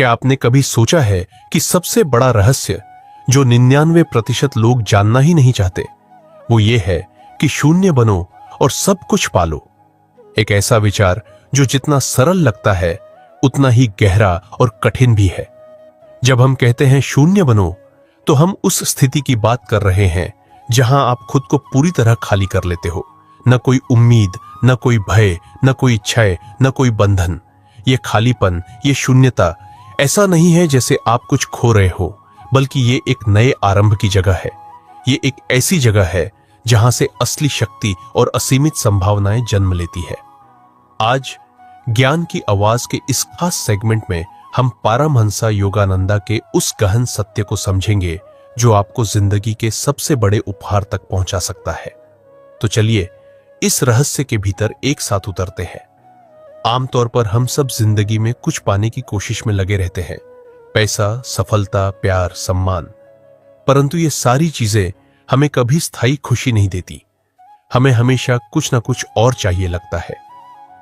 क्या आपने कभी सोचा है कि सबसे बड़ा रहस्य जो 99% लोग जानना ही नहीं चाहते वो ये है कि शून्य बनो और सब कुछ पालो। एक ऐसा विचार जो जितना सरल लगता है उतना ही गहरा और कठिन भी है। जब हम कहते हैं शून्य बनो तो हम उस स्थिति की बात कर रहे हैं जहां आप खुद को पूरी तरह खाली कर लेते हो। न कोई उम्मीद, न कोई भय, न कोई इच्छाएं, न कोई बंधन। ये खालीपन, ये शून्यता ऐसा नहीं है जैसे आप कुछ खो रहे हो, बल्कि ये एक नए आरंभ की जगह है। ये एक ऐसी जगह है जहां से असली शक्ति और असीमित संभावनाएं जन्म लेती है। आज ज्ञान की आवाज के इस खास सेगमेंट में हम पारमहंसा योगानंदा के उस गहन सत्य को समझेंगे जो आपको जिंदगी के सबसे बड़े उपहार तक पहुंचा सकता है। तो चलिए इस रहस्य के भीतर एक साथ उतरते हैं। आमतौर पर हम सब जिंदगी में कुछ पाने की कोशिश में लगे रहते हैं, पैसा, सफलता, प्यार, सम्मान। परंतु ये सारी चीजें हमें कभी स्थायी खुशी नहीं देती। हमें हमेशा कुछ ना कुछ और चाहिए लगता है।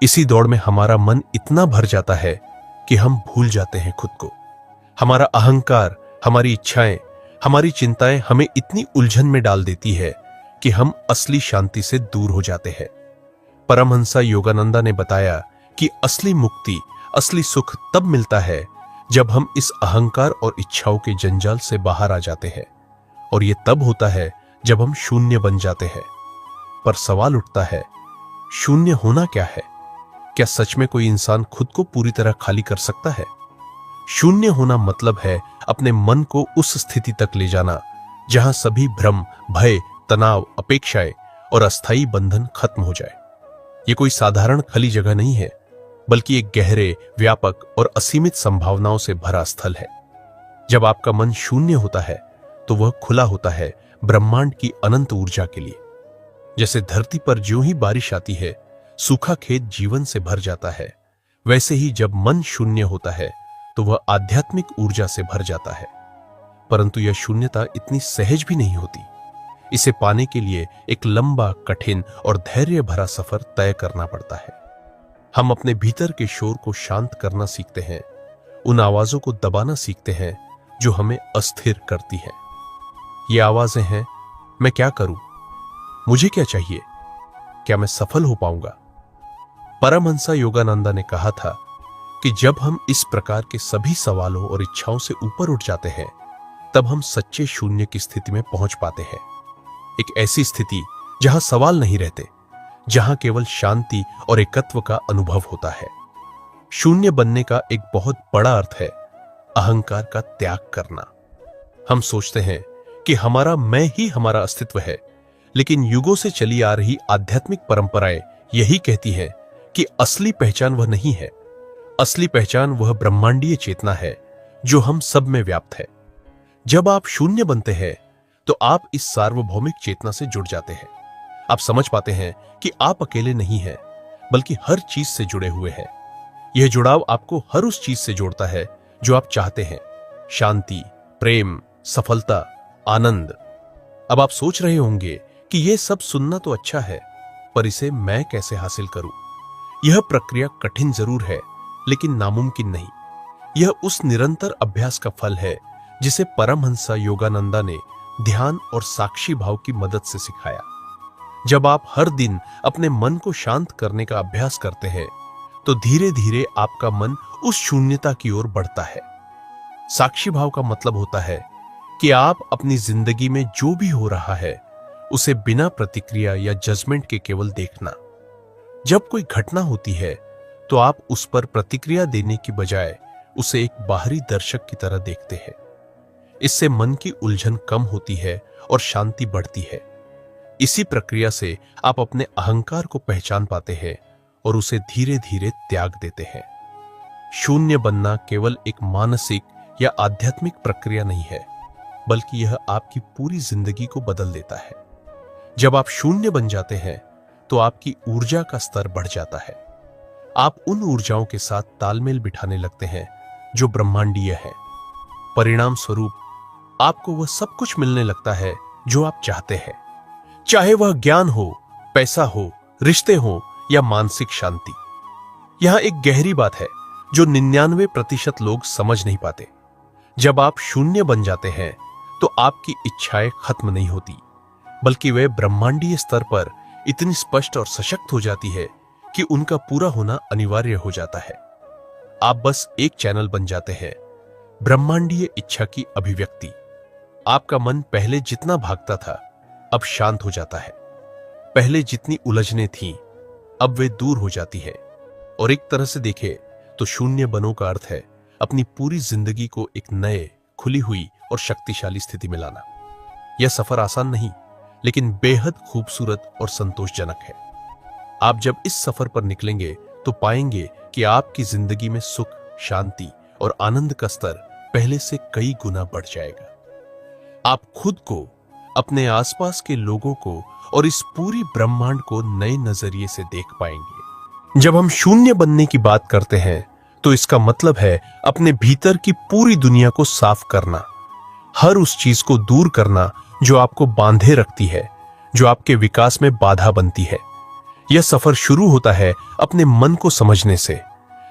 इसी दौड़ में हमारा मन इतना भर जाता है कि हम भूल जाते हैं खुद को। हमारा अहंकार, हमारी इच्छाएं, हमारी चिंताएं हमें इतनी उलझन में डाल देती है कि हम असली शांति से दूर हो जाते हैं। परमहंसा योगानंदा ने बताया कि असली मुक्ति, असली सुख तब मिलता है जब हम इस अहंकार और इच्छाओं के जंजाल से बाहर आ जाते हैं। और यह तब होता है जब हम शून्य बन जाते हैं। पर सवाल उठता है, शून्य होना क्या है? क्या सच में कोई इंसान खुद को पूरी तरह खाली कर सकता है? शून्य होना मतलब है अपने मन को उस स्थिति तक ले जाना जहां सभी भ्रम, भय, तनाव, अपेक्षाएं और अस्थायी बंधन खत्म हो जाए। यह कोई साधारण खाली जगह नहीं है, बल्कि एक गहरे, व्यापक और असीमित संभावनाओं से भरा स्थल है। जब आपका मन शून्य होता है तो वह खुला होता है ब्रह्मांड की अनंत ऊर्जा के लिए। जैसे धरती पर ज्यों ही बारिश आती है, सूखा खेत जीवन से भर जाता है, वैसे ही जब मन शून्य होता है तो वह आध्यात्मिक ऊर्जा से भर जाता है। परंतु यह शून्यता इतनी सहज भी नहीं होती। इसे पाने के लिए एक लंबा, कठिन और धैर्य भरा सफर तय करना पड़ता है। हम अपने भीतर के शोर को शांत करना सीखते हैं, उन आवाजों को दबाना सीखते हैं जो हमें अस्थिर करती हैं। ये आवाजें हैं, मैं क्या करूं? मुझे क्या चाहिए? क्या मैं सफल हो पाऊंगा? परमहंसा योगानंदा ने कहा था कि जब हम इस प्रकार के सभी सवालों और इच्छाओं से ऊपर उठ जाते हैं, तब हम सच्चे शून्य की स्थिति में पहुंच पाते हैं। एक ऐसी स्थिति जहां सवाल नहीं रहते, जहां केवल शांति और एकत्व का अनुभव होता है। शून्य बनने का एक बहुत बड़ा अर्थ है अहंकार का त्याग करना। हम सोचते हैं कि हमारा मैं ही हमारा अस्तित्व है, लेकिन युगों से चली आ रही आध्यात्मिक परंपराएं यही कहती हैं कि असली पहचान वह नहीं है। असली पहचान वह ब्रह्मांडीय चेतना है जो हम सब में व्याप्त है। जब आप शून्य बनते हैं तो आप इस सार्वभौमिक चेतना से जुड़ जाते हैं। आप समझ पाते हैं कि आप अकेले नहीं हैं, बल्कि हर चीज से जुड़े हुए हैं। यह जुड़ाव आपको हर उस चीज से जोड़ता है जो आप चाहते हैं, शांति, प्रेम, सफलता, आनंद। अब आप सोच रहे होंगे कि यह सब सुनना तो अच्छा है, पर इसे मैं कैसे हासिल करूं? यह प्रक्रिया कठिन जरूर है, लेकिन नामुमकिन नहीं। यह उस निरंतर अभ्यास का फल है जिसे परमहंसा योगानंदा ने ध्यान और साक्षी भाव की मदद से सिखाया। जब आप हर दिन अपने मन को शांत करने का अभ्यास करते हैं, तो धीरे धीरे आपका मन उस शून्यता की ओर बढ़ता है। साक्षी भाव का मतलब होता है कि आप अपनी जिंदगी में जो भी हो रहा है उसे बिना प्रतिक्रिया या जजमेंट के केवल देखना। जब कोई घटना होती है तो आप उस पर प्रतिक्रिया देने की बजाय उसे एक बाहरी दर्शक की तरह देखते हैं। इससे मन की उलझन कम होती है और शांति बढ़ती है। इसी प्रक्रिया से आप अपने अहंकार को पहचान पाते हैं और उसे धीरे धीरे त्याग देते हैं। शून्य बनना केवल एक मानसिक या आध्यात्मिक प्रक्रिया नहीं है, बल्कि यह आपकी पूरी जिंदगी को बदल देता है। जब आप शून्य बन जाते हैं तो आपकी ऊर्जा का स्तर बढ़ जाता है। आप उन ऊर्जाओं के साथ तालमेल बिठाने लगते हैं जो ब्रह्मांडीय है। परिणाम स्वरूप आपको वह सब कुछ मिलने लगता है जो आप चाहते हैं, चाहे वह ज्ञान हो, पैसा हो, रिश्ते हो या मानसिक शांति। यहां एक गहरी बात है, जो 99% लोग समझ नहीं पाते। जब आप शून्य बन जाते हैं तो आपकी इच्छाएं खत्म नहीं होती, बल्कि वे ब्रह्मांडीय स्तर पर इतनी स्पष्ट और सशक्त हो जाती है कि उनका पूरा होना अनिवार्य हो जाता है। आप बस एक चैनल बन जाते हैं, ब्रह्मांडीय इच्छा की अभिव्यक्ति। आपका मन पहले जितना भागता था अब शांत हो जाता है। पहले जितनी उलझने थीं अब वे दूर हो जाती है। और एक तरह से देखें तो शून्य बनो का अर्थ है अपनी पूरी जिंदगी को एक नए, खुली हुई और शक्तिशाली स्थिति में लाना। यह सफर आसान नहीं, लेकिन बेहद खूबसूरत और संतोषजनक है। आप जब इस सफर पर निकलेंगे तो पाएंगे कि आपकी जिंदगी में सुख, शांति और आनंद का स्तर पहले से कई गुना बढ़ जाएगा। आप खुद को, अपने आसपास के लोगों को और इस पूरी ब्रह्मांड को नए नजरिए से देख पाएंगे। जब हम शून्य बनने की बात करते हैं तो इसका मतलब है अपने भीतर की पूरी दुनिया को साफ करना, हर उस चीज को दूर करना जो आपको बांधे रखती है, जो आपके विकास में बाधा बनती है। यह सफर शुरू होता है अपने मन को समझने से।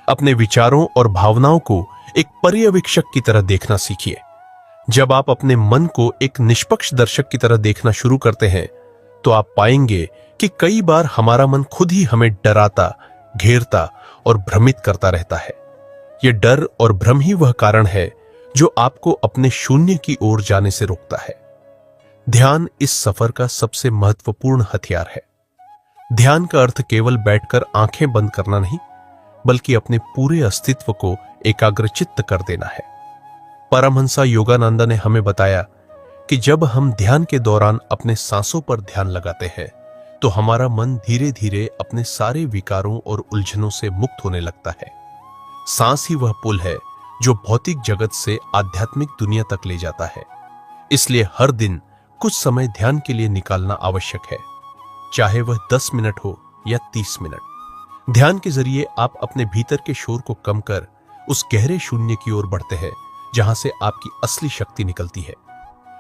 अपने विचारों और भावनाओं को एक पर्यवेक्षक की तरह देखना सीखिए। जब आप अपने मन को एक निष्पक्ष दर्शक की तरह देखना शुरू करते हैं तो आप पाएंगे कि कई बार हमारा मन खुद ही हमें डराता, घेरता और भ्रमित करता रहता है। यह डर और भ्रम ही वह कारण है जो आपको अपने शून्य की ओर जाने से रोकता है। ध्यान इस सफर का सबसे महत्वपूर्ण हथियार है। ध्यान का अर्थ केवल बैठकर आंखें बंद करना नहीं, बल्कि अपने पूरे अस्तित्व को एकाग्रचित्त कर देना है। परमहंस योगानंद ने हमें बताया कि जब हम ध्यान के दौरान अपने सांसों पर ध्यान लगाते हैं तो हमारा मन धीरे धीरे अपने सारे विकारों और उलझनों से मुक्त होने लगता है। सांस ही वह पुल है जो भौतिक जगत से आध्यात्मिक दुनिया तक ले जाता है। इसलिए हर दिन कुछ समय ध्यान के लिए निकालना आवश्यक है, चाहे वह 10 मिनट हो या 30 मिनट। ध्यान के जरिए आप अपने भीतर के शोर को कम कर उस गहरे शून्य की ओर बढ़ते हैं जहां से आपकी असली शक्ति निकलती है।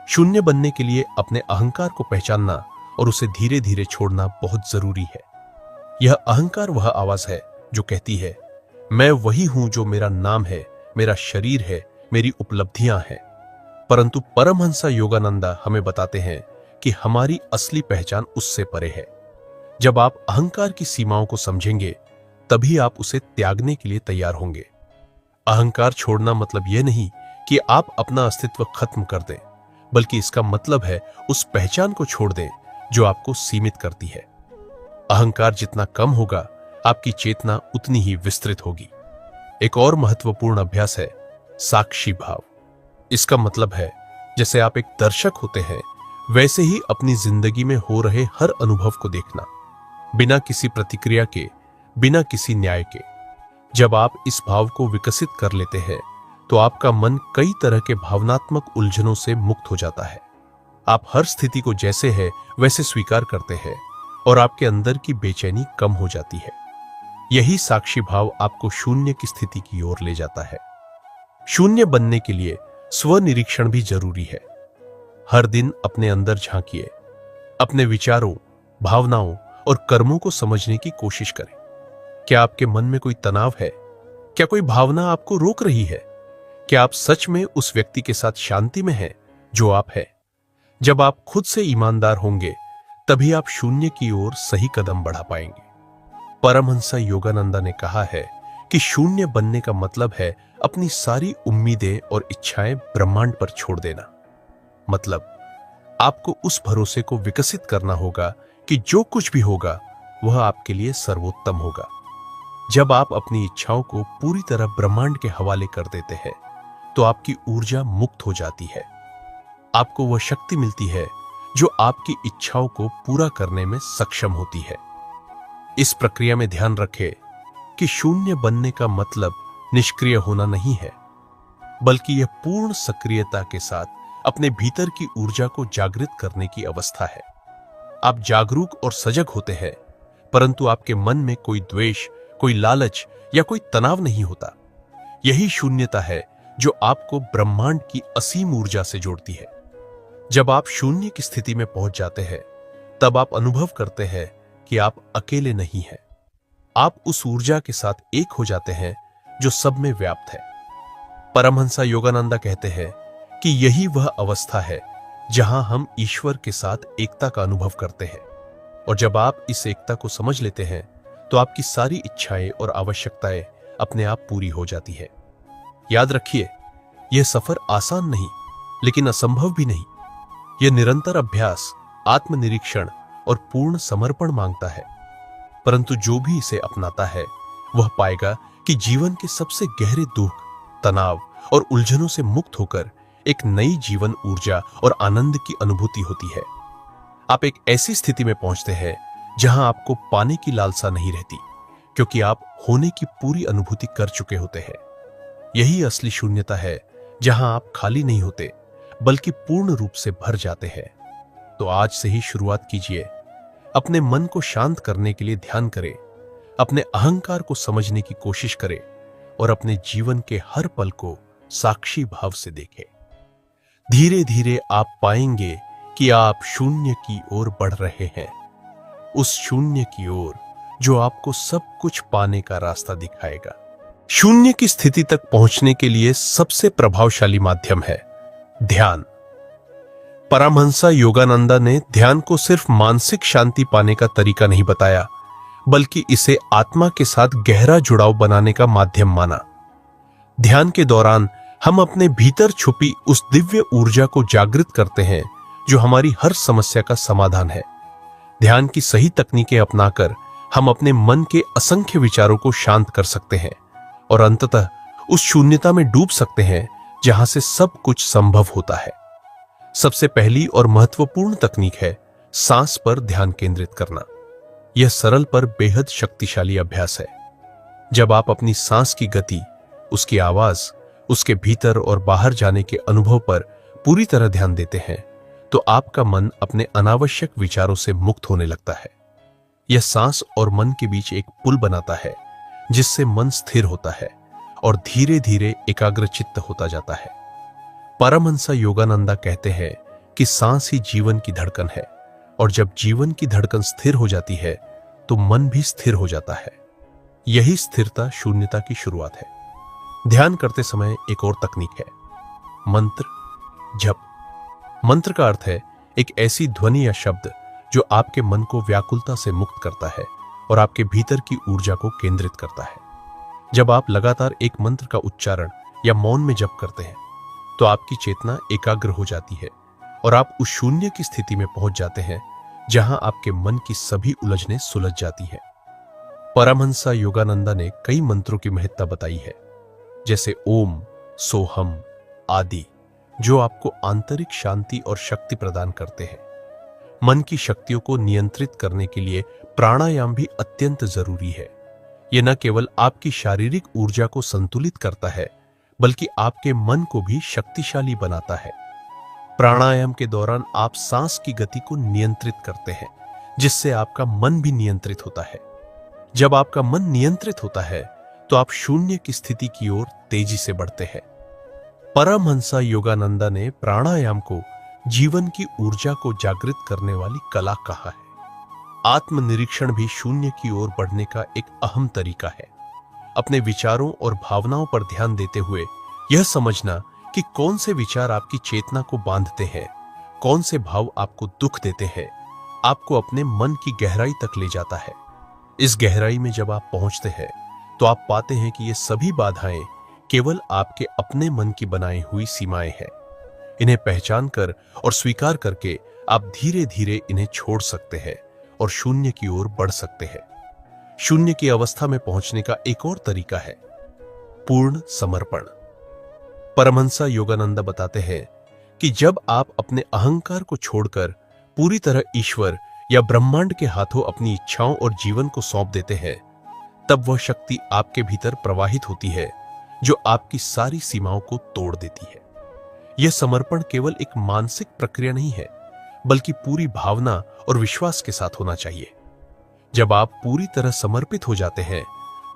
शून्य बनने के लिए अपने अहंकार को पहचानना और उसे धीरे धीरे छोड़ना बहुत जरूरी है। यह अहंकार वह आवाज है जो कहती है, मैं वही हूं जो मेरा नाम है, मेरा शरीर है, मेरी उपलब्धियां हैं। परंतु परमहंस योगानंदा हमें बताते हैं कि हमारी असली पहचान उससे परे है। जब आप अहंकार की सीमाओं को समझेंगे तभी आप उसे त्यागने के लिए तैयार होंगे। अहंकार छोड़ना मतलब यह नहीं कि आप अपना अस्तित्व खत्म कर दें, बल्कि इसका मतलब है उस पहचान को छोड़ दें जो आपको सीमित करती है। अहंकार जितना कम होगा, आपकी चेतना उतनी ही विस्तृत होगी। एक और महत्वपूर्ण अभ्यास है साक्षी भाव। इसका मतलब है जैसे आप एक दर्शक होते हैं, वैसे ही अपनी जिंदगी में हो रहे हर अनुभव को देखना, बिना किसी प्रतिक्रिया के, बिना किसी न्याय के। जब आप इस भाव को विकसित कर लेते हैं तो आपका मन कई तरह के भावनात्मक उलझनों से मुक्त हो जाता है। आप हर स्थिति को जैसे है वैसे स्वीकार करते हैं और आपके अंदर की बेचैनी कम हो जाती है। यही साक्षी भाव आपको शून्य की स्थिति की ओर ले जाता है। शून्य बनने के लिए स्वनिरीक्षण भी जरूरी है। हर दिन अपने अंदर झांकिए, अपने विचारों, भावनाओं और कर्मों को समझने की कोशिश करें। क्या आपके मन में कोई तनाव है? क्या कोई भावना आपको रोक रही है? क्या आप सच में उस व्यक्ति के साथ शांति में हैं जो आप हैं? जब आप खुद से ईमानदार होंगे तभी आप शून्य की ओर सही कदम बढ़ा पाएंगे। परमहंस योगानंदा ने कहा है कि शून्य बनने का मतलब है अपनी सारी उम्मीदें और इच्छाएं ब्रह्मांड पर छोड़ देना। मतलब आपको उस भरोसे को विकसित करना होगा कि जो कुछ भी होगा वह आपके लिए सर्वोत्तम होगा। जब आप अपनी इच्छाओं को पूरी तरह ब्रह्मांड के हवाले कर देते हैं तो आपकी ऊर्जा मुक्त हो जाती है। आपको वह शक्ति मिलती है जो आपकी इच्छाओं को पूरा करने में सक्षम होती है। इस प्रक्रिया में ध्यान रखें कि शून्य बनने का मतलब निष्क्रिय होना नहीं है, बल्कि यह पूर्ण सक्रियता के साथ अपने भीतर की ऊर्जा को जागृत करने की अवस्था है। आप जागरूक और सजग होते हैं, परंतु आपके मन में कोई द्वेष, कोई लालच या कोई तनाव नहीं होता। यही शून्यता है जो आपको ब्रह्मांड की असीम ऊर्जा से जोड़ती है। जब आप शून्य की स्थिति में पहुंच जाते हैं तब आप अनुभव करते हैं कि आप अकेले नहीं हैं। आप उस ऊर्जा के साथ एक हो जाते हैं जो सब में व्याप्त है। परमहंसा योगानंदा कहते हैं कि यही वह अवस्था है जहां हम ईश्वर के साथ एकता का अनुभव करते हैं, और जब आप इस एकता को समझ लेते हैं तो आपकी सारी इच्छाएं और आवश्यकताएं अपने आप पूरी हो जाती है। याद रखिए, यह सफर आसान नहीं लेकिन असंभव भी नहीं। यह निरंतर अभ्यास, आत्मनिरीक्षण और पूर्ण समर्पण मांगता है, परंतु जो भी इसे अपनाता है वह पाएगा कि जीवन के सबसे गहरे दुख, तनाव और उलझनों से मुक्त होकर एक नई जीवन ऊर्जा और आनंद की अनुभूति होती है। आप एक ऐसी स्थिति में पहुंचते हैं जहां आपको पाने की लालसा नहीं रहती, क्योंकि आप होने की पूरी अनुभूति कर चुके होते हैं। यही असली शून्यता है, जहां आप खाली नहीं होते बल्कि पूर्ण रूप से भर जाते हैं। तो आज से ही शुरुआत कीजिए। अपने मन को शांत करने के लिए ध्यान करें, अपने अहंकार को समझने की कोशिश करें और अपने जीवन के हर पल को साक्षी भाव से देखें। धीरे धीरे आप पाएंगे कि आप शून्य की ओर बढ़ रहे हैं, उस शून्य की ओर जो आपको सब कुछ पाने का रास्ता दिखाएगा। शून्य की स्थिति तक पहुंचने के लिए सबसे प्रभावशाली माध्यम है ध्यान। परमहंसा योगानंदा ने ध्यान को सिर्फ मानसिक शांति पाने का तरीका नहीं बताया, बल्कि इसे आत्मा के साथ गहरा जुड़ाव बनाने का माध्यम माना। ध्यान के दौरान हम अपने भीतर छुपी उस दिव्य ऊर्जा को जागृत करते हैं जो हमारी हर समस्या का समाधान है। ध्यान की सही तकनीकें अपनाकर हम अपने मन के असंख्य विचारों को शांत कर सकते हैं और अंततः उस शून्यता में डूब सकते हैं जहां से सब कुछ संभव होता है। सबसे पहली और महत्वपूर्ण तकनीक है सांस पर ध्यान केंद्रित करना। यह सरल पर बेहद शक्तिशाली अभ्यास है। जब आप अपनी सांस की गति, उसकी आवाज, उसके भीतर और बाहर जाने के अनुभव पर पूरी तरह ध्यान देते हैं, तो आपका मन अपने अनावश्यक विचारों से मुक्त होने लगता है। यह सांस और मन के बीच एक पुल बनाता है, जिससे मन स्थिर होता है और धीरे धीरे एकाग्रचित्त होता जाता है। परमहंसा योगानंदा कहते हैं कि सांस ही जीवन की धड़कन है, और जब जीवन की धड़कन स्थिर हो जाती है तो मन भी स्थिर हो जाता है। यही स्थिरता शून्यता की शुरुआत है। ध्यान करते समय एक और तकनीक है मंत्र जप। मंत्र का अर्थ है एक ऐसी ध्वनि या शब्द जो आपके मन को व्याकुलता से मुक्त करता है और आपके भीतर की ऊर्जा को केंद्रित करता है। जब आप लगातार एक मंत्र का उच्चारण या मौन में जप करते हैं तो आपकी चेतना एकाग्र हो जाती है और आप उस शून्य की स्थिति में पहुंच जाते हैं जहां आपके मन की सभी उलझनें सुलझ जाती हैं। परमहंसा योगानंदा ने कई मंत्रों की महत्ता बताई है, जैसे ओम, सोहम आदि, जो आपको आंतरिक शांति और शक्ति प्रदान करते हैं। मन की शक्तियों को नियंत्रित करने के लिए प्राणायाम भी अत्यंत जरूरी है। यह न केवल आपकी शारीरिक ऊर्जा को संतुलित करता है, बल्कि आपके मन को भी शक्तिशाली बनाता है। प्राणायाम के दौरान आप सांस की गति को नियंत्रित करते हैं, जिससे आपका मन भी नियंत्रित होता है। जब आपका मन नियंत्रित होता है तो आप शून्य की स्थिति की ओर तेजी से बढ़ते हैं। परमहंसा योगानंदा ने प्राणायाम को जीवन की ऊर्जा को जागृत करने वाली कला कहा है। आत्मनिरीक्षण भी शून्य की ओर बढ़ने का एक अहम तरीका है। अपने विचारों और भावनाओं पर ध्यान देते हुए यह समझना कि कौन से विचार आपकी चेतना को बांधते हैं, कौन से भाव आपको दुख देते हैं, आपको अपने मन की गहराई तक ले जाता है। इस गहराई में जब आप पहुंचते हैं तो आप पाते हैं कि ये सभी बाधाएं केवल आपके अपने मन की बनाई हुई सीमाएं हैं। इन्हें पहचान कर और स्वीकार करके आप धीरे धीरे इन्हें छोड़ सकते हैं और शून्य की ओर बढ़ सकते हैं। शून्य की अवस्था में पहुंचने का एक और तरीका है पूर्ण समर्पण। परमहंसा योगानंदा बताते हैं कि जब आप अपने अहंकार को छोड़कर पूरी तरह ईश्वर या ब्रह्मांड के हाथों अपनी इच्छाओं और जीवन को सौंप देते हैं, तब वह शक्ति आपके भीतर प्रवाहित होती है जो आपकी सारी सीमाओं को तोड़ देती है। यह समर्पण केवल एक मानसिक प्रक्रिया नहीं है, बल्कि पूरी भावना और विश्वास के साथ होना चाहिए। जब आप पूरी तरह समर्पित हो जाते हैं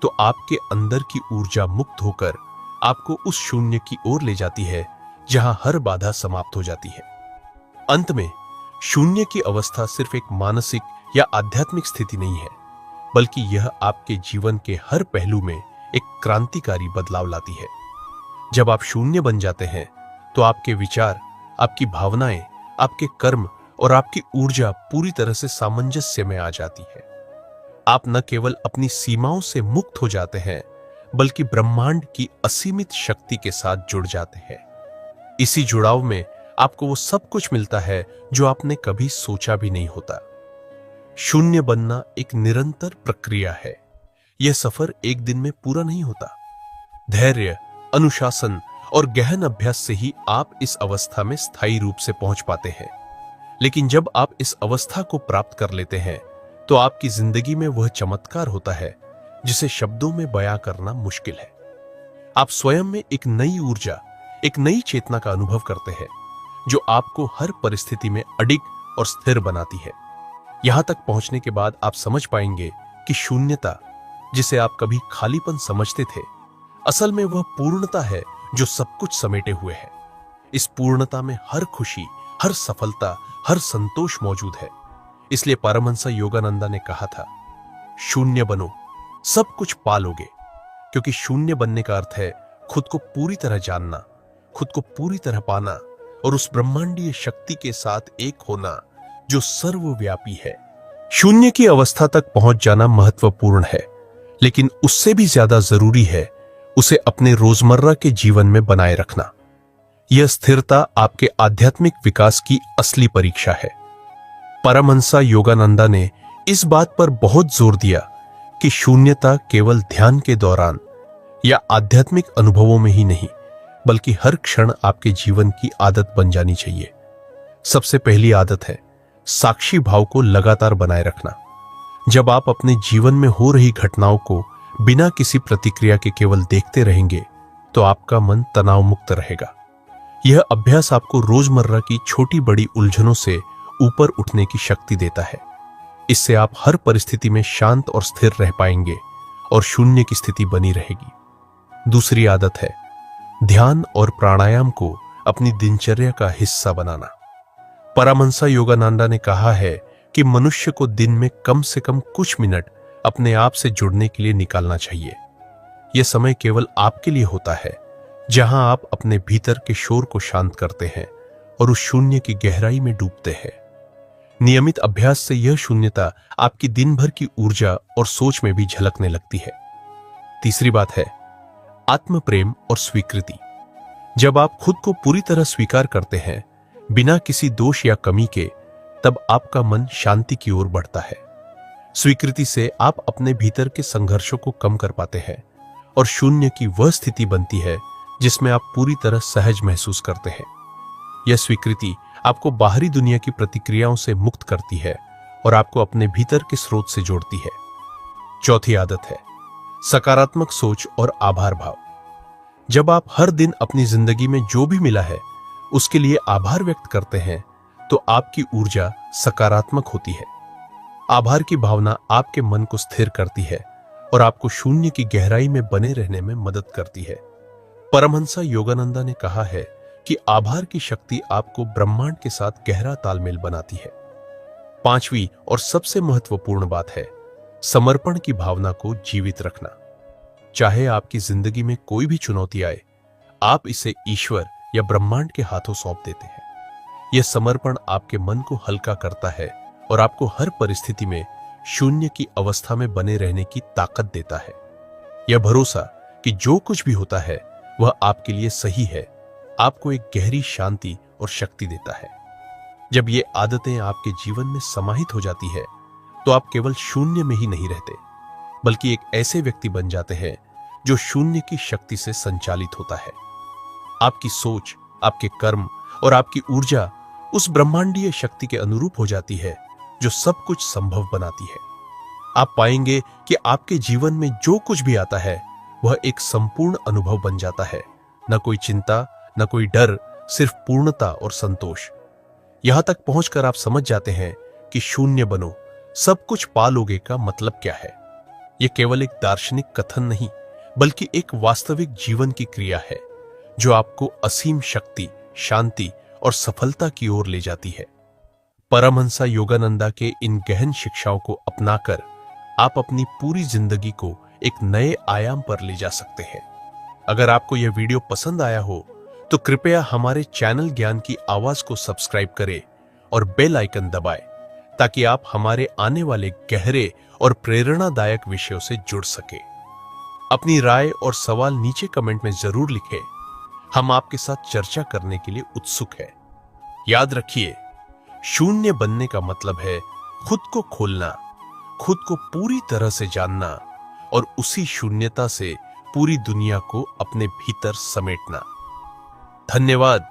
तो आपके अंदर की ऊर्जा मुक्त होकर आपको उस शून्य की ओर ले जाती है जहां हर बाधा समाप्त हो जाती है। अंत में शून्य की अवस्था सिर्फ एक मानसिक या आध्यात्मिक स्थिति नहीं है, बल्कि यह आपके जीवन के हर पहलू में एक क्रांतिकारी बदलाव लाती है। जब आप शून्य बन जाते हैं तो आपके विचार, आपकी भावनाएं, आपके कर्म और आपकी ऊर्जा पूरी तरह से सामंजस्य में आ जाती है। आप न केवल अपनी सीमाओं से मुक्त हो जाते हैं, बल्कि ब्रह्मांड की असीमित शक्ति के साथ जुड़ जाते हैं। इसी जुड़ाव में आपको वो सब कुछ मिलता है जो आपने कभी सोचा भी नहीं होता। शून्य बनना एक निरंतर प्रक्रिया है। यह सफर एक दिन में पूरा नहीं होता। धैर्य, अनुशासन और गहन अभ्यास से ही आप इस अवस्था में स्थायी रूप से पहुंच पाते हैं। लेकिन जब आप इस अवस्था को प्राप्त कर लेते हैं तो आपकी जिंदगी में वह चमत्कार होता है जिसे शब्दों में बयां करना मुश्किल है। आप स्वयं में एक नई ऊर्जा, एक नई चेतना का अनुभव करते हैं जो आपको हर परिस्थिति में अडिग और स्थिर बनाती है। यहां तक पहुंचने के बाद आप समझ पाएंगे कि शून्यता, जिसे आप कभी खालीपन समझते थे, असल में वह पूर्णता है जो सब कुछ समेटे हुए है। इस पूर्णता में हर खुशी, हर सफलता, हर संतोष मौजूद है। इसलिए परमहंस योगानंदा ने कहा था, शून्य बनो, सब कुछ पालोगे। क्योंकि शून्य बनने का अर्थ है खुद को पूरी तरह जानना, खुद को पूरी तरह पाना और उस ब्रह्मांडीय शक्ति के साथ एक होना जो सर्वव्यापी है। शून्य की अवस्था तक पहुंच जाना महत्वपूर्ण है, लेकिन उससे भी ज्यादा जरूरी है उसे अपने रोजमर्रा के जीवन में बनाए रखना। यह स्थिरता आपके आध्यात्मिक विकास की असली परीक्षा है। परमहंस योगानंदा ने इस बात पर बहुत जोर दिया कि शून्यता केवल ध्यान के दौरान या आध्यात्मिक अनुभवों में ही नहीं, बल्कि हर क्षण आपके जीवन की आदत बन जानी चाहिए। सबसे पहली आदत है साक्षी भाव को लगातार बनाए रखना। जब आप अपने जीवन में हो रही घटनाओं को बिना किसी प्रतिक्रिया के केवल देखते रहेंगे तो आपका मन तनाव मुक्त रहेगा। यह अभ्यास आपको रोजमर्रा की छोटी बड़ी उलझनों से ऊपर उठने की शक्ति देता है। इससे आप हर परिस्थिति में शांत और स्थिर रह पाएंगे और शून्य की स्थिति बनी रहेगी। दूसरी आदत है ध्यान और प्राणायाम को अपनी दिनचर्या का हिस्सा बनाना। परमहंस योगानंदा ने कहा है कि मनुष्य को दिन में कम से कम कुछ मिनट अपने आप से जुड़ने के लिए निकालना चाहिए। यह समय केवल आपके लिए होता है, जहां आप अपने भीतर के शोर को शांत करते हैं और उस शून्य की गहराई में डूबते हैं। नियमित अभ्यास से यह शून्यता आपकी दिन भर की ऊर्जा और सोच में भी झलकने लगती है। तीसरी बात है आत्म प्रेम और स्वीकृति। जब आप खुद को पूरी तरह स्वीकार करते हैं, बिना किसी दोष या कमी के, तब आपका मन शांति की ओर बढ़ता है। स्वीकृति से आप अपने भीतर के संघर्षों को कम कर पाते हैं और शून्य की वह स्थिति बनती है जिसमें आप पूरी तरह सहज महसूस करते हैं। यह स्वीकृति आपको बाहरी दुनिया की प्रतिक्रियाओं से मुक्त करती है और आपको अपने भीतर के स्रोत से जोड़ती है। चौथी आदत है सकारात्मक सोच और आभार भाव। जब आप हर दिन अपनी जिंदगी में जो भी मिला है उसके लिए आभार व्यक्त करते हैं तो आपकी ऊर्जा सकारात्मक होती है। आभार की भावना आपके मन को स्थिर करती है और आपको शून्य की गहराई में बने रहने में मदद करती है। परमहंस योगानंदा ने कहा है कि आभार की शक्ति आपको ब्रह्मांड के साथ गहरा तालमेल बनाती है। पांचवी और सबसे महत्वपूर्ण बात है समर्पण की भावना को जीवित रखना। चाहे आपकी जिंदगी में कोई भी चुनौती आए, आप इसे ईश्वर या ब्रह्मांड के हाथों सौंप देते हैं। यह समर्पण आपके मन को हल्का करता है और आपको हर परिस्थिति में शून्य की अवस्था में बने रहने की ताकत देता है। यह भरोसा कि जो कुछ भी होता है वह आपके लिए सही है, आपको एक गहरी शांति और शक्ति देता है। जब ये आदतें आपके जीवन में समाहित हो जाती है तो आप केवल शून्य में ही नहीं रहते, बल्कि एक ऐसे व्यक्ति बन जाते हैं जो शून्य की शक्ति से संचालित होता है। आपकी सोच, आपके कर्म और आपकी ऊर्जा उस ब्रह्मांडीय शक्ति के अनुरूप हो जाती है जो सब कुछ संभव बनाती है। आप पाएंगे कि आपके जीवन में जो कुछ भी आता है वह एक संपूर्ण अनुभव बन जाता है। न कोई चिंता, न कोई डर, सिर्फ पूर्णता और संतोष। यहां तक पहुंचकर आप समझ जाते हैं कि शून्य बनो, सब कुछ पा लोगे का मतलब क्या है। यह केवल एक दार्शनिक कथन नहीं, बल्कि एक वास्तविक जीवन की क्रिया है जो आपको असीम शक्ति, शांति और सफलता की ओर ले जाती है। परमहंस योगानंदा के इन गहन शिक्षाओं को अपनाकर आप अपनी पूरी जिंदगी को एक नए आयाम पर ले जा सकते हैं। अगर आपको यह वीडियो पसंद आया हो तो कृपया हमारे चैनल ज्ञान की आवाज को सब्सक्राइब करें और बेल आइकन दबाएं ताकि आप हमारे आने वाले गहरे और प्रेरणादायक विषयों से जुड़ सके। अपनी राय और सवाल नीचे कमेंट में जरूर लिखें। हम आपके साथ चर्चा करने के लिए उत्सुक हैं। याद रखिए, शून्य बनने का मतलब है खुद को खोलना, खुद को पूरी तरह से जानना और उसी शून्यता से पूरी दुनिया को अपने भीतर समेटना। धन्यवाद।